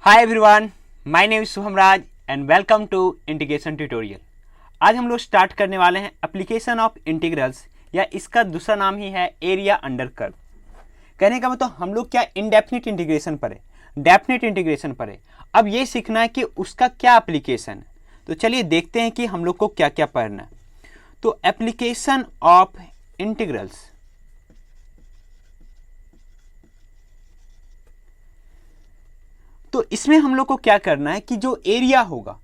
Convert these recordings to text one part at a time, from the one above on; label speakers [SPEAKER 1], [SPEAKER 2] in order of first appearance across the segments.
[SPEAKER 1] Hi everyone, my name is Shubham Raj and welcome to integration tutorial. आज हम लोग start करने वाले हैं एप्लीकेशन ऑफ इंटीग्रल्स, या इसका दूसरा नाम ही है एरिया अंडर कर्व। कहने का मतलब हम लोग क्या इनडेफिनिट इंटीग्रेशन पर है, डेफिनिट इंटीग्रेशन पर है। अब ये सीखना है कि उसका क्या एप्लीकेशन है। तो चलिए देखते हैं कि हम लोग को क्या क्या पढ़ना है। तो एप्लीकेशन ऑफ इंटीग्रल्स, तो इसमें हम लोग को क्या करना है कि जो एरिया होगा,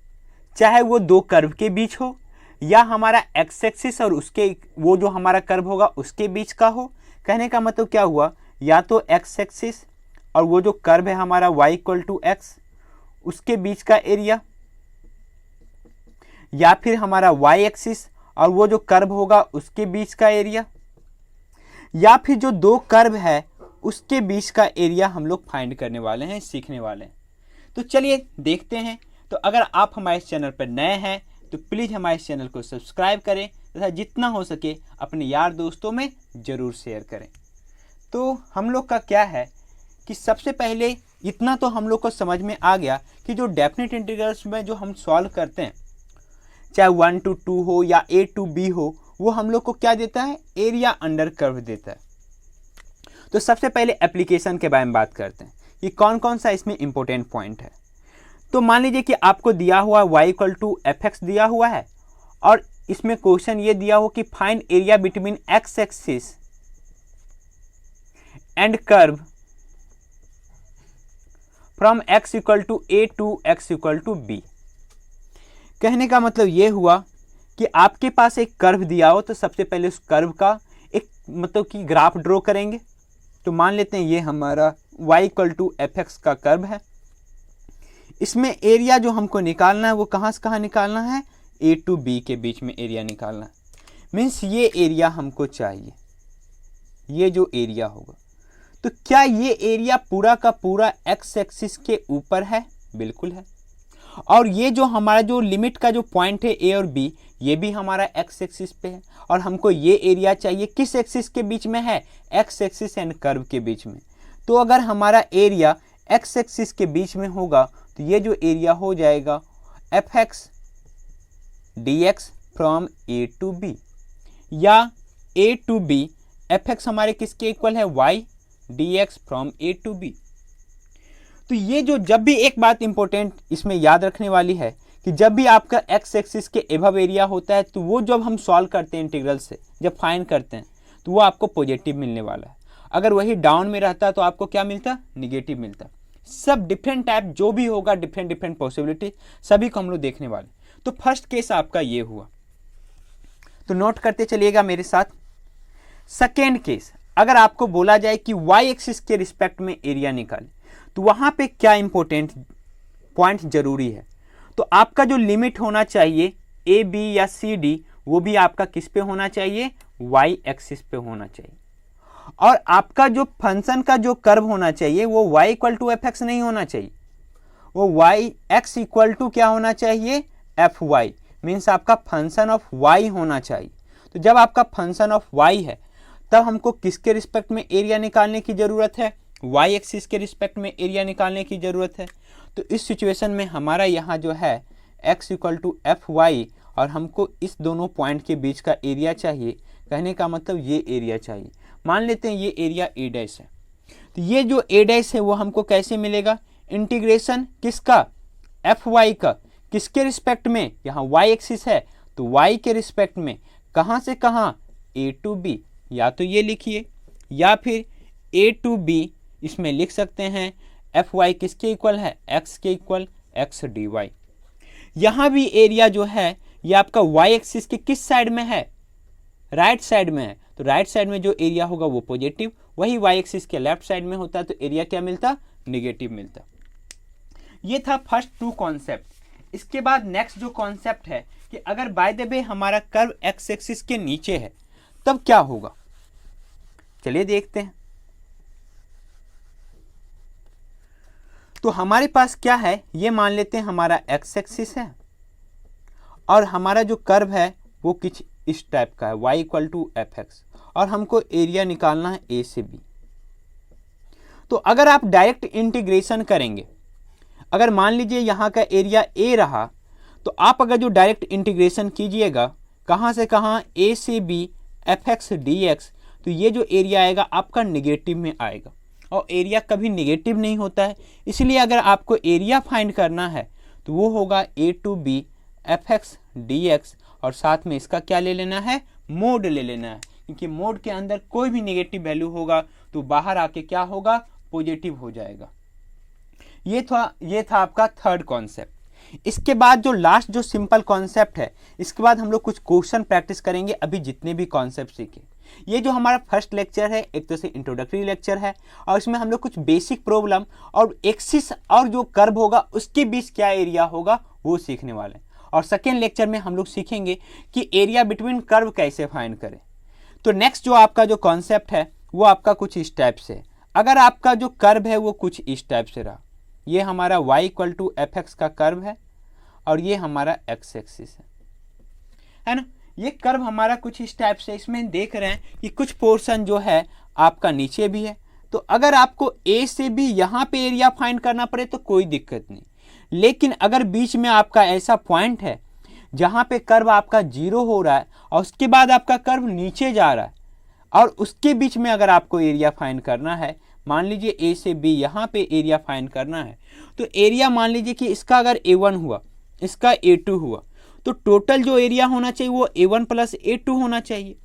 [SPEAKER 1] चाहे वो दो कर्व के बीच हो या हमारा एक्स एक्सिस और उसके वो जो हमारा कर्व होगा उसके बीच का हो। कहने का मतलब क्या हुआ, या तो एक्स एक्सिस और वो जो कर्व है हमारा y इक्वल टू एक्स उसके बीच का एरिया, या फिर हमारा y एक्सिस और वो जो कर्व होगा उसके बीच का एरिया, या फिर जो दो कर्व है उसके बीच का एरिया हम लोग फाइंड करने वाले हैं, सीखने वाले हैं। तो चलिए देखते हैं। तो अगर आप हमारे चैनल पर नए हैं तो प्लीज़ हमारे चैनल को सब्सक्राइब करें तथा जितना हो सके अपने यार दोस्तों में ज़रूर शेयर करें। तो हम लोग का क्या है कि सबसे पहले इतना तो हम लोग को समझ में आ गया कि जो डेफिनेट इंटीग्रल्स में जो हम सॉल्व करते हैं, चाहे 1 to 2 हो या a to b हो, वो हम लोग को क्या देता है, एरिया अंडर कर्व देता है। तो सबसे पहले एप्लीकेशन के बारे में बात करते हैं कि कौन कौन सा इसमें इंपॉर्टेंट पॉइंट है। तो मान लीजिए कि आपको दिया हुआ y equal to F X दिया हुआ है और इसमें क्वेश्चन ये दिया हो कि find area between X axis and curve from x equal to a to x equal to b। कहने का मतलब ये हुआ कि आपके पास एक कर्व दिया हो तो सबसे पहले उस कर्व का एक मतलब कि ग्राफ ड्रॉ करेंगे। तो मान लेते हैं ये हमारा y equal to F X का कर्व है। इसमें एरिया जो हमको निकालना है वो कहाँ से कहाँ निकालना है, a टू b के बीच में एरिया निकालना है। मीन्स ये एरिया हमको चाहिए, ये जो एरिया होगा। तो क्या ये एरिया पूरा का पूरा x एक्सिस के ऊपर है? बिल्कुल है। और ये जो हमारा जो लिमिट का जो पॉइंट है a और b, ये भी हमारा x एक्सिस पे है। और हमको ये एरिया चाहिए किस एक्सिस के बीच में है, x एक्सिस एंड कर्व के बीच में। तो अगर हमारा एरिया x एक्सिस के बीच में होगा तो ये जो एरिया हो जाएगा F x D X from a to b, या a to b F X हमारे किसके इक्वल है, y D X from a to b। तो ये जो जब भी एक बात इंपॉर्टेंट इसमें याद रखने वाली है कि जब भी आपका एक्स एक्सिस के एबव एरिया होता है तो वो जब हम सॉल्व करते हैं इंटीग्रल से, जब फाइंड करते हैं तो वो आपको पॉजिटिव मिलने वाला है। अगर वही डाउन में रहता तो आपको क्या मिलता, निगेटिव मिलता। सब डिफरेंट टाइप जो भी होगा, डिफरेंट पॉसिबिलिटी, सभी को हम लोग देखने वाले। तो फर्स्ट केस आपका ये हुआ, तो नोट करते चलिएगा मेरे साथ। सेकेंड केस, अगर आपको बोला जाए कि वाई एक्सिस के रिस्पेक्ट में एरिया निकाले तो वहां पे क्या इंपॉर्टेंट पॉइंट जरूरी है। तो आपका जो लिमिट होना चाहिए ए बी या सी डी, वो भी आपका किस पे होना चाहिए, वाई एक्सिस पे होना चाहिए। और आपका जो फंक्शन का जो कर्व होना चाहिए वो y equal to F X नहीं होना चाहिए, वो y एक्स इक्वल टू क्या होना चाहिए, एफ वाई। मीन्स आपका फंक्शन ऑफ y होना चाहिए। तो जब आपका फंक्शन ऑफ y है तब हमको किसके रिस्पेक्ट में एरिया निकालने की जरूरत है, y एक्सिस के रिस्पेक्ट में एरिया निकालने की जरूरत है। तो इस सिचुएशन में हमारा यहाँ जो है x equal to F Y, और हमको इस दोनों पॉइंट के बीच का एरिया चाहिए। कहने का मतलब ये एरिया चाहिए। मान लेते हैं ये एरिया ए डैश है, तो ये जो ए डैश है वो हमको कैसे मिलेगा, इंटीग्रेशन किसका, एफ वाई का, किसके रिस्पेक्ट में, यहाँ y एक्सिस है तो y के रिस्पेक्ट में, कहाँ से कहाँ, a टू b। या तो ये लिखिए या फिर a टू b इसमें लिख सकते हैं एफ वाई किसके इक्वल है, x के इक्वल x डी वाई। यहाँ भी एरिया जो है ये आपका y एक्सिस के किस साइड में है, राइट साइड में है। तो राइट साइड में जो एरिया होगा वो पॉजिटिव, वही y एक्सिस के लेफ्ट साइड में होता तो एरिया क्या मिलता, निगेटिव मिलता। ये था फर्स्ट टू कॉन्सेप्ट। इसके बाद नेक्स्ट जो कॉन्सेप्ट है कि अगर बाय द वे हमारा कर्व x एक्सिस के नीचे है तब क्या होगा, चलिए देखते हैं। तो हमारे पास क्या है, ये मान लेते हैं हमारा x एक्सिस है और हमारा जो कर्व है वो कुछ इस टाइप का है, y equal to F X, और हमको एरिया निकालना है a से b। तो अगर आप डायरेक्ट इंटीग्रेशन करेंगे, अगर मान लीजिए यहाँ का एरिया ए रहा, तो आप अगर जो डायरेक्ट इंटीग्रेशन कीजिएगा कहाँ से कहाँ, ए से B F x D X, तो ये जो एरिया आएगा आपका निगेटिव में आएगा, और एरिया कभी निगेटिव नहीं होता है। इसलिए अगर आपको एरिया फाइंड करना है तो वो होगा A to B F x D x, और साथ में इसका क्या ले लेना है, मोड ले लेना है, क्योंकि मोड के अंदर कोई भी नेगेटिव वैल्यू होगा तो बाहर आके क्या होगा, पॉजिटिव हो जाएगा। ये था आपका थर्ड कॉन्सेप्ट। इसके बाद जो लास्ट जो सिंपल कॉन्सेप्ट है, इसके बाद हम लोग कुछ क्वेश्चन प्रैक्टिस करेंगे अभी जितने भी कॉन्सेप्ट सीखे। ये जो हमारा फर्स्ट लेक्चर है एक तो से इंट्रोडक्टरी लेक्चर है, और इसमें हम लोग कुछ बेसिक प्रॉब्लम और एक्सिस और जो कर्व होगा उसके बीच क्या एरिया होगा वो सीखने वाले हैं। और सेकेंड लेक्चर में हम लोग सीखेंगे कि एरिया बिटवीन कर्व कैसे फाइंड करें। तो नेक्स्ट जो आपका जो कॉन्सेप्ट है वो आपका कुछ इस टाइप से, अगर आपका जो कर्व है वो कुछ इस टाइप से रहा, ये हमारा y equal to F X का कर्व है और ये हमारा x एक्सिस है ना। ये कर्व हमारा कुछ इस टाइप से, इसमें देख रहे हैं कि कुछ पोर्शन जो है आपका नीचे भी है, तो अगर आपको a से भी यहाँ पे एरिया फाइंड करना पड़े तो कोई दिक्कत नहीं, लेकिन अगर बीच में आपका ऐसा पॉइंट है जहाँ पे कर्व आपका जीरो हो रहा है और उसके बाद आपका कर्व नीचे जा रहा है और उसके बीच में अगर आपको एरिया फाइंड करना है, मान लीजिए ए से बी यहाँ पे एरिया फाइंड करना है, तो एरिया मान लीजिए कि इसका अगर A1 हुआ, इसका A2 हुआ, तो टोटल जो एरिया होना चाहिए वो A1 प्लस A2 होना चाहिए।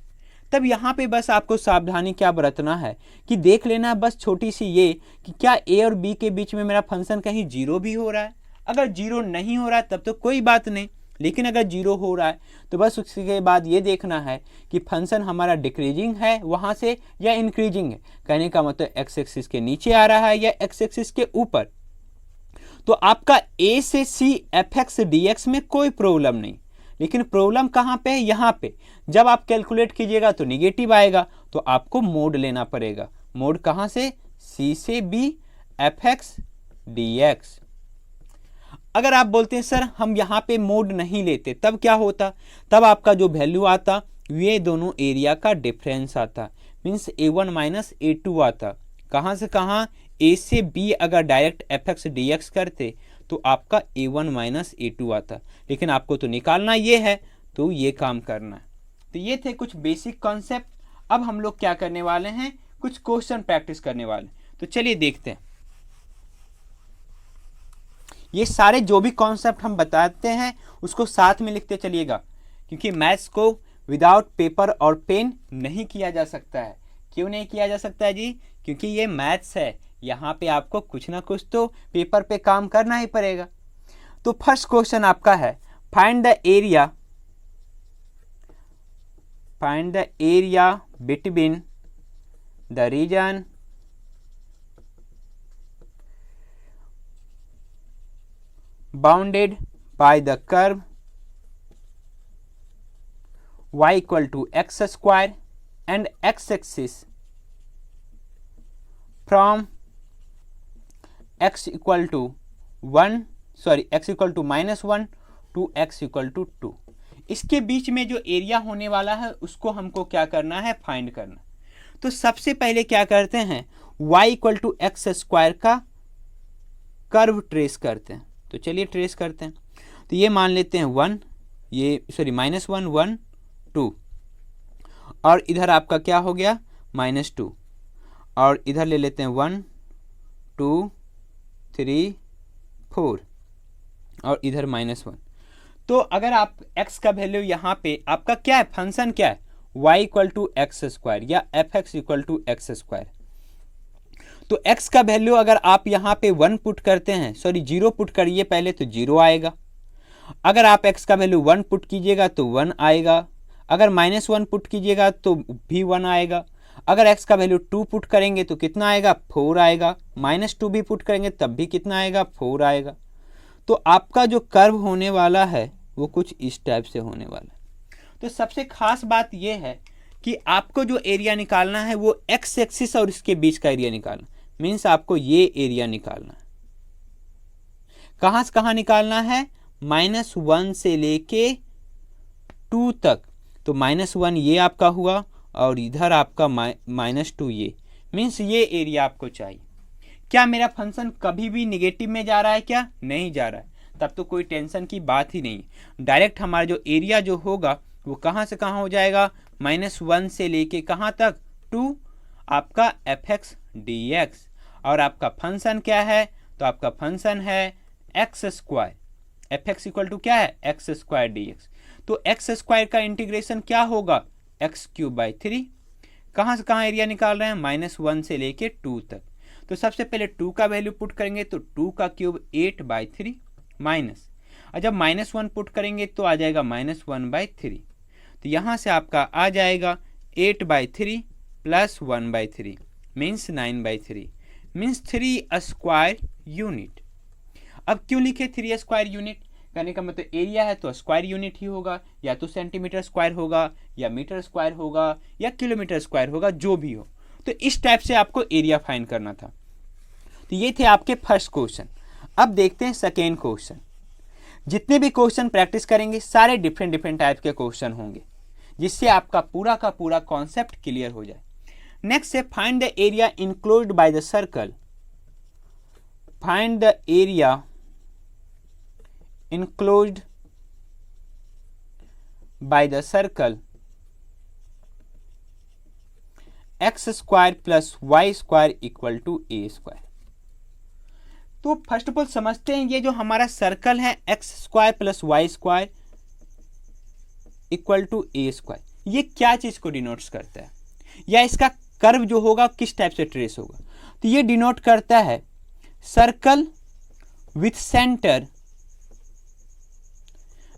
[SPEAKER 1] तब यहाँ पे बस आपको सावधानी क्या बरतना है कि देख लेना है बस छोटी सी ये कि क्या A और B के बीच में मेरा फंक्शन कहीं जीरो भी हो रहा है। अगर जीरो नहीं हो रहा है तब तो कोई बात नहीं, लेकिन अगर जीरो हो रहा है तो बस उसके बाद ये देखना है कि फंक्शन हमारा डिक्रीजिंग है वहाँ से या इंक्रीजिंग है। कहने का मतलब एक्स एक्सिस के नीचे आ रहा है या एक्स एक्सिस के ऊपर। तो आपका ए से C F x D X में कोई प्रॉब्लम नहीं, लेकिन प्रॉब्लम कहाँ पे है, यहाँ पे जब आप कैलकुलेट कीजिएगा तो निगेटिव आएगा, तो आपको मोड लेना पड़ेगा। मोड कहाँ से, सी से B F x D X. अगर आप बोलते हैं सर हम यहाँ पे मोड नहीं लेते तब क्या होता, तब आपका जो वैल्यू आता ये दोनों एरिया का डिफरेंस आता, मीन्स A1 माइनस A2 आता। कहाँ से कहाँ, A से B अगर direct F x D x करते तो आपका A1 माइनस A2 आता, लेकिन आपको तो निकालना ये है तो ये काम करना है। तो ये थे कुछ बेसिक कॉन्सेप्ट। अब हम लोग क्या करने वाले हैं, कुछ क्वेश्चन प्रैक्टिस करने वाले। तो चलिए देखते हैं। ये सारे जो भी कॉन्सेप्ट हम बताते हैं उसको साथ में लिखते चलिएगा, क्योंकि मैथ्स को विदाउट पेपर और पेन नहीं किया जा सकता है। क्यों नहीं किया जा सकता है जी, क्योंकि ये मैथ्स है, यहाँ पे आपको कुछ ना कुछ तो पेपर पे काम करना ही पड़ेगा। तो फर्स्ट क्वेश्चन आपका है find the area between the region bounded by the curve y equal to x square and x axis from x equal to -1 to x equal to 2। इसके बीच में जो एरिया होने वाला है उसको हमको क्या करना है, फाइंड करना। तो सबसे पहले क्या करते हैं, y equal to x square का कर्व ट्रेस करते हैं। तो चलिए ट्रेस करते हैं। तो ये मान लेते हैं -1 1 2, और इधर आपका क्या हो गया -2, और इधर ले लेते हैं 1 2 3 4, और इधर -1। तो अगर आप x का वैल्यू यहाँ पे आपका क्या है, फंक्शन क्या है, y equal to x square या f x equal to x square. तो x का वैल्यू अगर आप यहाँ पे 1 पुट करते हैं, 0 पुट करिए पहले, तो 0 आएगा। अगर आप x का वैल्यू 1 पुट कीजिएगा तो 1 आएगा। अगर -1 पुट कीजिएगा तो भी 1 आएगा। अगर x का वैल्यू 2 पुट करेंगे तो कितना आएगा, 4 आएगा। -2 भी पुट करेंगे तब भी कितना आएगा, 4 आएगा। तो आपका जो कर्व होने वाला है वो कुछ इस टाइप से होने वाला है। तो सबसे खास बात यह है कि आपको जो एरिया निकालना है वो x एक्सिस और इसके बीच का एरिया निकालना, मीन्स आपको ये एरिया निकालना है। कहाँ से कहाँ निकालना है, -1 से लेके 2 तक। तो -1 ये आपका हुआ और इधर आपका -2 ये, मीन्स ये एरिया आपको चाहिए। क्या मेरा फंक्शन कभी भी निगेटिव में जा रहा है? क्या नहीं जा रहा है, तब तो कोई टेंशन की बात ही नहीं। डायरेक्ट हमारा जो एरिया जो होगा वो कहाँ से कहाँ हो जाएगा, -1 से लेके कहाँ तक, 2 आपका fx dx। और आपका फंक्शन क्या है, तो आपका फंक्शन है X square, fx equal to क्या है, एक्स स्क्वायर dx। तो एक्स स्क्वायर का इंटीग्रेशन क्या होगा, x³ 3। कहाँ से कहाँ एरिया निकाल रहे हैं, -1 से लेके 2 तक। तो सबसे पहले 2 का वैल्यू पुट करेंगे तो 2 का क्यूब 8/3 माइनस, और जब -1 पुट करेंगे तो आ जाएगा -1/3। तो यहाँ से आपका आ जाएगा 8/3 plus 1/3 means 9/3 means 3 square unit. अब क्यों लिखे 3 स्क्वायर यूनिट, कहने का मतलब एरिया है तो स्क्वायर यूनिट ही होगा, या तो सेंटीमीटर स्क्वायर होगा, या मीटर स्क्वायर होगा, या किलोमीटर स्क्वायर होगा, जो भी हो। तो इस टाइप से आपको एरिया फाइंड करना था। तो ये थे आपके फर्स्ट क्वेश्चन। अब देखते हैं सेकेंड क्वेश्चन। जितने भी क्वेश्चन प्रैक्टिस करेंगे सारे डिफरेंट टाइप के क्वेश्चन होंगे, जिससे आपका पूरा का पूरा कॉन्सेप्ट क्लियर हो जाए। नेक्स्ट है find the area enclosed by the circle. Find the area enclosed by the circle x square plus y square equal to a square। तो फर्स्ट ऑफ ऑल समझते हैं ये जो हमारा सर्कल है x square plus Y square equal to a square, ये क्या चीज को डिनोट्स करता है, या इसका कर्व जो होगा किस टाइप से ट्रेस होगा। तो ये डिनोट करता है circle with centre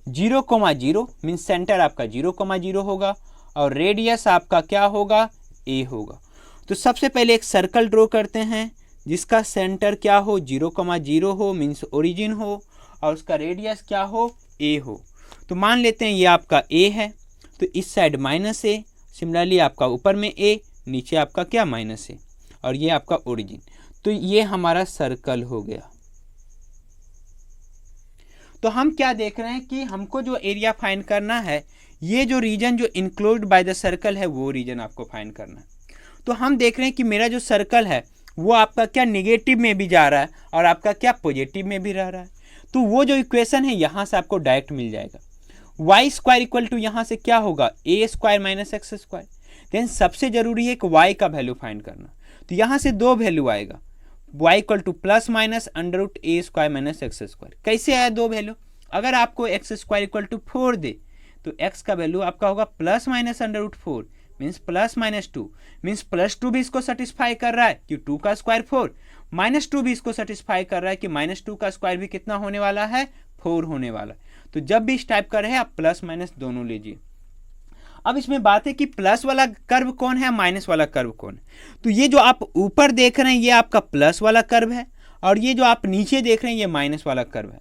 [SPEAKER 1] 0,0 means centre आपका 0,0 होगा, और रेडियस आपका क्या होगा, a होगा। तो सबसे पहले एक सर्कल ड्रॉ करते हैं जिसका सेंटर क्या हो, 0,0 हो मीन्स ओरिजिन हो, और उसका रेडियस क्या हो, a हो। तो मान लेते हैं ये आपका a है, तो इस साइड -a, सिमिलरली आपका ऊपर में a, नीचे आपका क्या -a, और ये आपका ओरिजिन। तो ये हमारा सर्कल हो गया। तो हम क्या देख रहे हैं कि हमको जो एरिया फाइंड करना है, ये जो रीजन जो इंक्लोज्ड बाय द सर्कल है वो रीजन आपको फाइंड करना है। तो हम देख रहे हैं कि मेरा जो सर्कल है वो आपका क्या निगेटिव में भी जा रहा है और आपका क्या पॉजिटिव में भी रह रहा है। तो वो जो इक्वेशन है यहाँ से आपको डायरेक्ट मिल जाएगा, वाई स्क्वायर इक्वल टू यहाँ से क्या होगा, A square minus x square. Then सबसे जरूरी है कि वाई का वैल्यू फाइंड करना। तो यहाँ से 2 वैल्यू आएगा, y equal two plus minus √a square minus x square. कैसे आया 2 वैल्यू, अगर आपको एक्स स्क्वायर इक्वल टू 4 दे तो x का वैल्यू आपका होगा plus minus √4 means plus -2 means +2 भी इसको सेटिस्फाई कर रहा है कि 2 का स्क्वायर 4, -2 भी इसको सेटिस्फाई कर रहा है कि -2 का स्क्वायर भी कितना होने वाला है, 4 होने वाला है। तो जब भी इस टाइप का रहे आप प्लस माइनस दोनों लीजिए। अब इसमें बात है कि प्लस वाला कर्व कौन है, माइनस वाला कर्व कौन है। तो ये जो आप ऊपर देख रहे हैं ये आपका प्लस वाला कर्व है, और ये जो आप नीचे देख रहे हैं ये माइनस वाला कर्व है।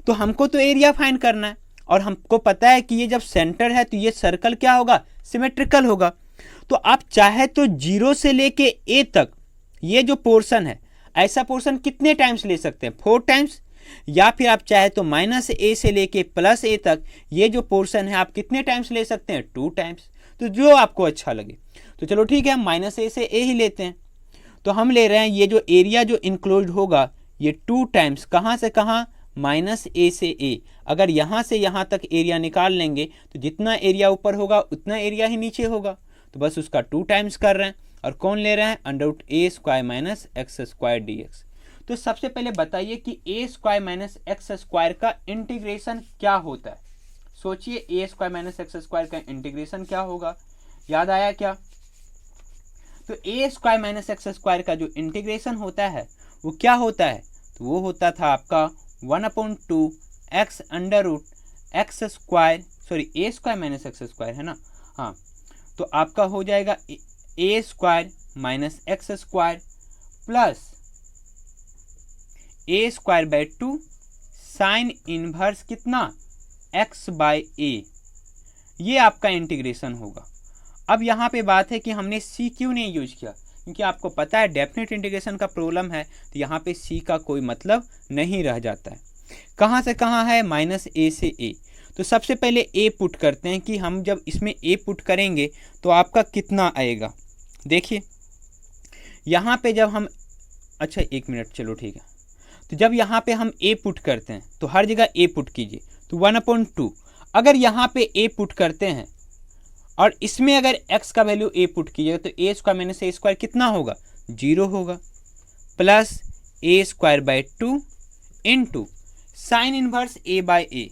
[SPEAKER 1] तो हमको तो एरिया फाइंड करना है, और हमको पता है कि ये जब सेंटर है तो ये सर्कल क्या होगा, सिमेट्रिकल होगा। तो आप चाहे तो 0 से लेके a तक ये जो पोर्शन है, ऐसा पोर्शन कितने टाइम्स ले सकते हैं, 4 टाइम्स, या फिर आप चाहे तो -a से लेके +a तक ये जो पोर्शन है आप कितने टाइम्स ले सकते हैं, 2 टाइम्स। तो जो आपको अच्छा लगे। तो चलो ठीक है, हम -a से a ही लेते हैं। तो हम ले रहे हैं ये जो एरिया जो इंक्लोज्ड होगा ये 2 टाइम्स, कहाँ से कहाँ, -a से a। अगर यहाँ से यहाँ तक एरिया निकाल लेंगे तो जितना एरिया ऊपर होगा उतना एरिया ही नीचे होगा। तो बस उसका 2 टाइम्स कर रहे हैं, और कौन ले रहे हैं, √a square minus x square dx। तो सबसे पहले बताइए कि a square minus x square का इंटीग्रेशन क्या होता है। सोचिए a square minus x square का इंटीग्रेशन क्या होगा, याद आया क्या। तो a square minus x square का जो इंटीग्रेशन होता है वो क्या होता है, तो वो होता था आपका 1/2 x √x square, sorry a square minus x square है ना, हाँ। तो आपका हो जाएगा a square minus x square plus a square by 2 sine inverse कितना, x/a। ये आपका इंटीग्रेशन होगा। अब यहाँ पे बात है कि हमने c क्यों नहीं यूज किया, क्योंकि आपको पता है डेफिनेट इंटीग्रेशन का प्रॉब्लम है, तो यहाँ पे c का कोई मतलब नहीं रह जाता है। कहाँ से कहाँ है, -a से a। तो सबसे पहले a पुट करते हैं कि हम जब इसमें a पुट करेंगे तो आपका कितना आएगा। देखिए यहाँ पे जब हम अच्छा 1 मिनट, चलो ठीक है। तो जब यहाँ पे हम a पुट करते हैं तो हर जगह a पुट कीजिए, तो 1/2। अगर यहाँ पे a पुट करते हैं और इसमें अगर x का वैल्यू a पुट कीजिएगा तो a square minus a square कितना होगा, 0 होगा, plus a square by 2 into sine inverse a by a।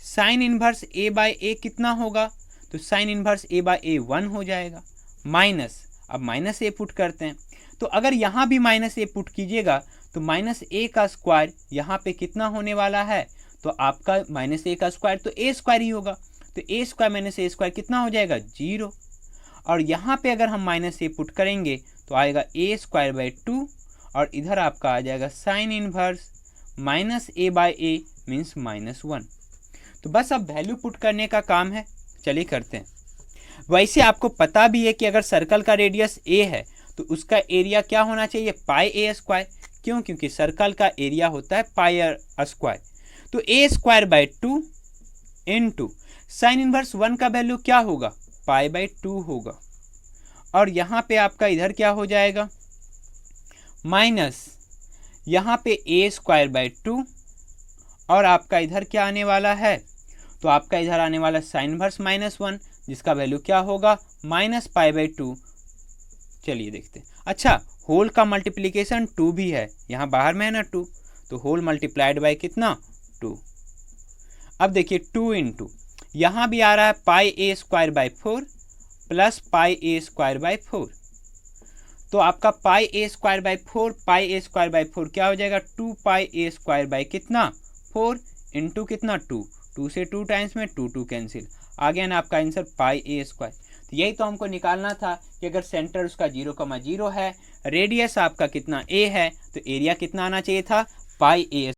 [SPEAKER 1] Sine inverse a by a कितना होगा, तो sine inverse a by a 1 हो जाएगा, माइनस, अब माइनस a पुट करते हैं तो अगर यहाँ भी माइनस a पुट कीजिएगा तो माइनस a का स्क्वायर यहाँ पे कितना होने वाला है, तो आपका माइनस a का स्क्वायर तो a स्क्वायर ही होगा, तो a square minus a square कितना हो जाएगा, 0। और यहाँ पे अगर हम माइनस a पुट करेंगे तो आएगा a स्क्वायर बाई 2 और इधर आपका आ जाएगा sine inverse minus a by a means -1। तो बस अब वैल्यू पुट करने का काम है, चलिए करते हैं। वैसे आपको पता भी है कि अगर सर्कल का रेडियस a है तो उसका एरिया क्या होना चाहिए, पाई a स्क्वायर। क्यों, क्योंकि सर्कल का एरिया होता है पाई स्क्वायर। तो a square by 2 into sine inverse 1 का वैल्यू क्या होगा, पाई बाई 2 होगा, और यहाँ पे आपका इधर क्या हो जाएगा, माइनस यहाँ पे a स्क्वायर बाई 2 और आपका इधर क्या आने वाला है, तो आपका इधर आने वाला साइन इनवर्स -1 जिसका वैल्यू क्या होगा, माइनस पाई बाई 2। चलिए देखते हैं। अच्छा, होल का मल्टीप्लिकेशन 2 भी है, यहाँ बाहर में है ना 2, तो होल मल्टीप्लाइड बाई कितना, 2। अब देखिए 2 इंटू यहाँ भी आ रहा है पाई a square by 4 plus pi a square by 4। तो आपका पाई a square by 4, pi a square by 4 क्या हो जाएगा, 2 पाई a स्क्वायर बाई कितना, 4 इंटू कितना 2, 2 से 2 टाइम्स में 2 2 कैंसिल, आ गया ना आपका आंसर पाई a स्क्वायर। तो यही तो हमको निकालना था कि अगर सेंटर उसका 0,0 है, रेडियस आपका कितना a है, तो एरिया कितना आना चाहिए था, पाई a।